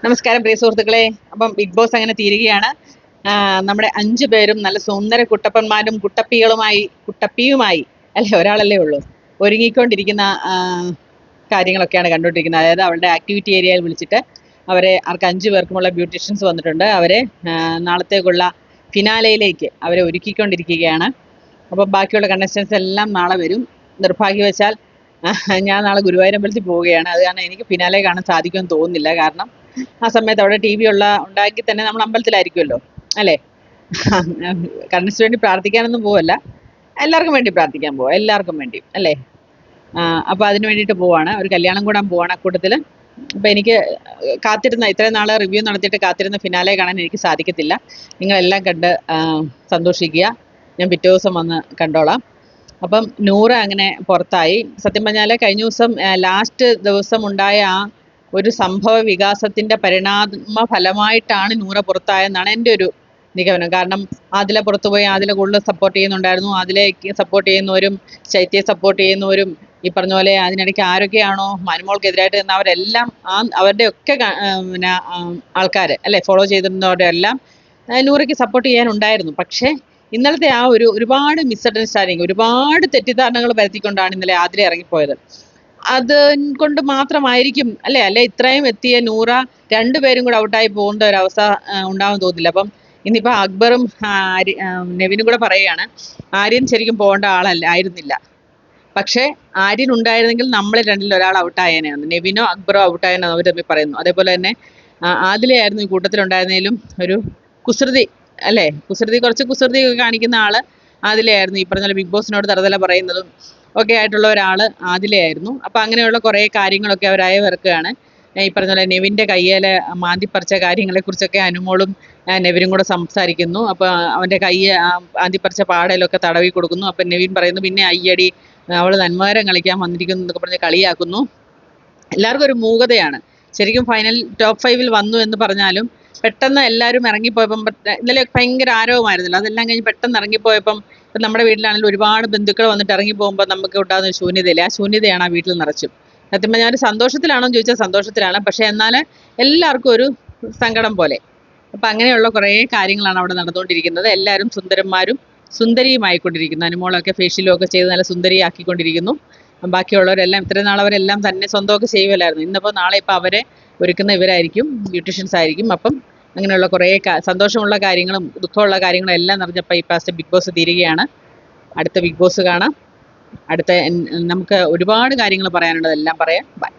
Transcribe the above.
നമസ്കാരം പ്രിയ സുഹൃത്തുക്കളെ. അപ്പം ബിഗ് ബോസ് അങ്ങനെ തീരുകയാണ്. നമ്മുടെ 5 പേരും നല്ല സുന്ദര കുട്ടപ്പന്മാരും കുട്ടപ്പിയുമായി അല്ലെ, ഒരാളല്ലേ ഉള്ളൂ, ഒരുങ്ങിക്കൊണ്ടിരിക്കുന്ന കാര്യങ്ങളൊക്കെയാണ് കണ്ടുകൊണ്ടിരിക്കുന്നത്. അതായത് അവളുടെ ആക്ടിവിറ്റി ഏരിയയിൽ വിളിച്ചിട്ട് അവർക്ക് 5 പേർക്കുമുള്ള ബ്യൂട്ടീഷ്യൻസ് വന്നിട്ടുണ്ട്. അവരെ നാളത്തേക്കുള്ള ഫിനാലയിലേക്ക് അവരെ ഒരുക്കിക്കൊണ്ടിരിക്കുകയാണ്. അപ്പം ബാക്കിയുള്ള കണ്ടസ്റ്റൻസ് എല്ലാം നാളെ വരും. നിർഭാഗ്യവശാൽ ഞാൻ നാളെ ഗുരുവായൂരമ്പലത്തിൽ പോവുകയാണ്. അത് കാരണം എനിക്ക് ഫിനാലെ കാണാൻ സാധിക്കുമെന്ന് തോന്നുന്നില്ല. കാരണം ആ സമയത്ത് അവിടെ ടി വി ഉണ്ടാക്കി തന്നെ നമ്മൾ അമ്പലത്തിലായിരിക്കുമല്ലോ അല്ലേ. കണ്ണസിന് വേണ്ടി പ്രാർത്ഥിക്കാനൊന്നും പോവല്ല, എല്ലാവർക്കും വേണ്ടി പ്രാർത്ഥിക്കാൻ പോവാം, എല്ലാവർക്കും വേണ്ടി അല്ലേ. അപ്പോൾ അതിന് വേണ്ടിയിട്ട് പോവാണ്, ഒരു കല്യാണം കൂടാൻ പോവാണ് അക്കൂട്ടത്തിൽ. അപ്പോൾ എനിക്ക് ഇത്രയും നാൾ റിവ്യൂ നടത്തിയിട്ട് കാത്തിരുന്ന ഫിനാലെ കാണാൻ എനിക്ക് സാധിക്കത്തില്ല. നിങ്ങളെല്ലാം കണ്ട് സന്തോഷിക്കുക. ഞാൻ പിറ്റേ ദിവസം വന്ന് കണ്ടോളാം. അപ്പം നൂറ് അങ്ങനെ പുറത്തായി. സത്യം പറഞ്ഞാൽ കഴിഞ്ഞ ദിവസം ലാസ്റ്റ് ദിവസം ഉണ്ടായ ആ ഒരു സംഭവ വികാസത്തിൻ്റെ പരിണാമ ഫലമായിട്ടാണ് നൂറ പുറത്തായെന്നാണ് എൻ്റെ ഒരു നിഗമനം. കാരണം ആദില പുറത്തുപോയി, ആദില കൂടുതൽ സപ്പോർട്ട് ചെയ്യുന്നുണ്ടായിരുന്നു. ആദിലേക്ക് സപ്പോർട്ട് ചെയ്യുന്നവരും ശൈത്യയെ സപ്പോർട്ട് ചെയ്യുന്നവരും ഈ പറഞ്ഞ പോലെ അതിനിടയ്ക്ക് ആരൊക്കെയാണോ മനുമോൾക്കെതിരായിട്ട് നിന്നവരെല്ലാം അവരുടെയൊക്കെ പിന്നെ ആൾക്കാർ അല്ലേ, ഫോളോ ചെയ്തിരുന്നവരുടെ എല്ലാം നൂറയ്ക്ക് സപ്പോർട്ട് ചെയ്യാനുണ്ടായിരുന്നു. പക്ഷേ ഇന്നലത്തെ ആ ഒരുപാട് മിസ്അണ്ടർസ്റ്റാൻഡിങ്, ഒരുപാട് തെറ്റിദ്ധാരണകൾ വരുത്തിക്കൊണ്ടാണ് ഇന്നലെ ആദില ഇറങ്ങിപ്പോയത്. അത് കൊണ്ട് മാത്രമായിരിക്കും അല്ലെ ഇത്രയും എത്തിയ നൂറ രണ്ടുപേരും കൂടെ ഔട്ടായി പോകേണ്ട ഒരു അവസ്ഥ ഉണ്ടാവാൻ തോന്നില്ല. അപ്പം ഇന്നിപ്പോൾ അക്ബറും നെവിനും കൂടെ പറയുകയാണ്, ആര്യൻ ശരിക്കും പോകേണ്ട ആയിരുന്നില്ല. പക്ഷേ ആര്യൻ ഉണ്ടായിരുന്നെങ്കിൽ നമ്മളെ രണ്ടിൽ ഒരാൾ ഔട്ടായേനെയാണ്, നെവിനോ അക്ബറോ ഔട്ടായെന്ന് അവർ തമ്മിൽ പറയുന്നു. അതേപോലെ തന്നെ ആദിലയായിരുന്നു ഈ കൂട്ടത്തിലുണ്ടായിരുന്നതിലും ഒരു കുസൃതി അല്ലേ, കുറച്ച് കുസൃതി കാണിക്കുന്ന ആള് ആദിലയായിരുന്നു. ഈ പറഞ്ഞ ബിഗ് ബോസിനോട് തറുതല പറയുന്നതും ഒക്കെ ആയിട്ടുള്ള ഒരാൾ ആദിലയായിരുന്നു. അപ്പം അങ്ങനെയുള്ള കുറേ കാര്യങ്ങളൊക്കെ അവരായ വെറുക്കുകയാണ്. ഈ പറഞ്ഞ പോലെ നെവിൻ്റെ കയ്യിൽ മാന്തിപ്പറിച്ച കാര്യങ്ങളെക്കുറിച്ചൊക്കെ അനുമോളും നെവിനും കൂടെ സംസാരിക്കുന്നു. അപ്പോൾ അവൻ്റെ കൈ മാന്തിപ്പറിച്ച പാടയിലൊക്കെ തടവി കൊടുക്കുന്നു. അപ്പം നെവിൻ പറയുന്നു, പിന്നെ അയ്യടി അവൾ നന്മകരം കളിക്കാൻ വന്നിരിക്കുന്നു എന്നൊക്കെ പറഞ്ഞ് കളിയാക്കുന്നു. എല്ലാവർക്കും ഒരു മൂകതയാണ്. ശരിക്കും ഫൈനൽ ടോപ്പ് 5-ൽ വന്നു എന്ന് പറഞ്ഞാലും പെട്ടെന്ന് എല്ലാവരും ഇറങ്ങിപ്പോയപ്പം, ഇന്നലെ ഭയങ്കര ആരവമായിരുന്നല്ലോ, അതെല്ലാം കഴിഞ്ഞ് പെട്ടെന്ന് ഇറങ്ങിപ്പോയപ്പം ഇപ്പം നമ്മുടെ വീട്ടിലാണെങ്കിലും ഒരുപാട് ബന്ധുക്കൾ വന്നിട്ട് ഇറങ്ങി പോകുമ്പോൾ നമുക്ക് ഉണ്ടാകുന്ന ഒരു ശൂന്യതയില്ല, ആ ശൂന്യതയാണ് ആ വീട്ടിൽ നിറച്ചും. സത്യം പറഞ്ഞാൽ ഒരു സന്തോഷത്തിലാണോ എന്ന് ചോദിച്ചാൽ സന്തോഷത്തിലാണ്. പക്ഷേ എന്നാൽ എല്ലാവർക്കും ഒരു സങ്കടം പോലെ. അപ്പം അങ്ങനെയുള്ള കുറേ കാര്യങ്ങളാണ് അവിടെ നടന്നുകൊണ്ടിരിക്കുന്നത്. എല്ലാവരും സുന്ദരന്മാരും സുന്ദരിയുമായിക്കൊണ്ടിരിക്കുന്നു. അനുമോളൊക്കെ ഫേഷ്യലും ഒക്കെ ചെയ്ത് നല്ല സുന്ദരിയാക്കിക്കൊണ്ടിരിക്കുന്നു. ബാക്കിയുള്ളവരെല്ലാം ഇത്രയും നാളവരെല്ലാം തന്നെ സ്വന്തമൊക്കെ ചെയ്യുമല്ലായിരുന്നു. ഇന്നിപ്പോൾ നാളെ ഇപ്പോൾ അവരെ ഒരുക്കുന്ന ഇവരായിരിക്കും, ബ്യൂട്ടീഷ്യൻസ് ആയിരിക്കും. അപ്പം അങ്ങനെയുള്ള കുറേ സന്തോഷമുള്ള കാര്യങ്ങളും ദുഃഖമുള്ള കാര്യങ്ങളും എല്ലാം നിറഞ്ഞപ്പോൾ ഈ പ്രാവശ്യം ബിഗ് ബോസ് തീരുകയാണ്. അടുത്ത ബിഗ് ബോസ് കാണാം. നമുക്ക് ഒരുപാട് കാര്യങ്ങൾ പറയാനുള്ളതെല്ലാം പറയാം. ബൈ.